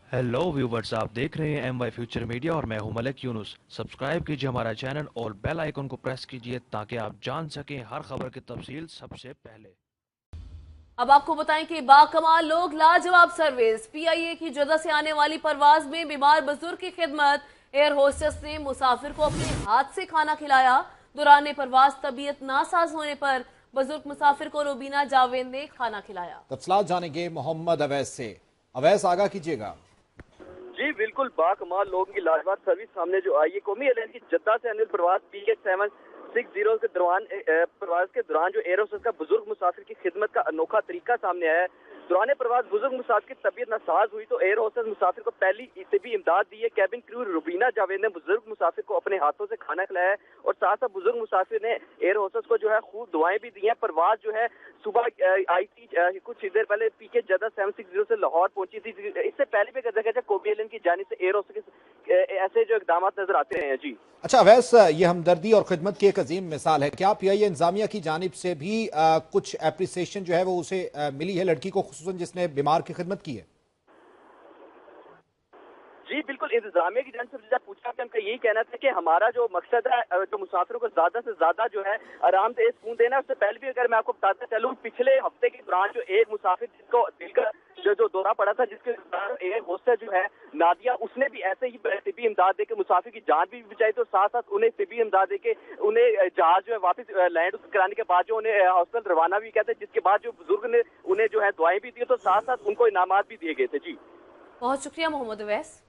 Hello viewers, आप देख रहे हैं एम वाई फ्यूचर मीडिया और मैं हूं मलिक यूनुस। सब्सक्राइब कीजिए हमारा चैनल और बेल आइकन को प्रेस कीजिए ताकि आप जान सकें हर खबर की तफसील सबसे पहले। अब आपको बताएं कि बाकमाल लोग लाजवाब सर्विस। पीआईए की जद्दा से आने वाली परवाज में बीमार बुजुर्ग की खिदमत। एयर होस्टेस ने मुसाफिर को अपने हाथ से खाना खिलाया। दौरान परवाज तबीयत नासाज होने पर बुजुर्ग मुसाफिर को रुबीना जावेद ने खाना खिलाया। तफसलात जानेंगे मोहम्मद अवैस से। अवैस, आगाह कीजिएगा। जी बिल्कुल, बाकमाल लोगों की लाजवाब सर्विस सामने जो आई है। कौमी एयरलाइन की जद्दा से अनिल प्रवास PH760 के दौरान प्रवास के दौरान जो एयर होस्टेस का बुजुर्ग मुसाफिर की खिदमत का अनोखा तरीका सामने आया है। दौरान प्रवास बुजुर्ग मुसाफिर की तबीयत नासाज हुई तो एयर होस्टेस मुसाफिर को पहली तिबी इमदाद दी है। कैबिन क्रू रुबीना जावेद ने बुजुर्ग मुसाफिर को अपने हाथों से खाना खिलाया है और साथ साथ बुजुर्ग मुसाफिर ने एयर होस्टेस को जो है खूब दुआएं भी दी हैं। परवाज जो है सुबह आई थी, कुछ ही देर पहले पीके जद्दा 760 से लाहौर पहुंची थी। इससे पहले भी अगर देखा जाए कौमी एयरलाइन की जानिब से एयर होस्टेस ऐसे जो इकदाम नजर आते रहे हैं। जी अच्छा अवैस, ये हमदर्दी और खिदमत की एक अजीम मिसाल है। क्या पीआईए इंतजामिया की जानिब से भी कुछ एप्रिसिएशन जो है वो उसे मिली है, लड़की को खुसूसन जिसने बीमार की खिदमत की है? जी बिल्कुल, इंतजामिया की जान से पूछा कि उनका यही कहना था कि हमारा जो मकसद है जो मुसाफिरों को ज्यादा से ज्यादा जो है आरामदेह सुकून देना है। उससे पहले भी अगर मैं आपको बताता चलूं, पिछले हफ्ते के दौरान जो एक मुसाफिर जिसको दिल का जो दौरा पड़ा था, जिसके एयर होस्टेस जो है नादिया, उसने भी ऐसे ही तिबी इमदाद देके मुसाफिर की जान भी बचाई तो साथ साथ उन्हें तिबी इमदाद देके उन्हें जहाज जो है वापस लैंड कराने के बाद जो उन्हें हॉस्टल रवाना भी कहते, जिसके बाद जो बुजुर्ग ने उन्हें जो है दुआएं भी दी तो साथ साथ उनको इनामात भी दिए गए थे। जी बहुत शुक्रिया मोहम्मद अवैस।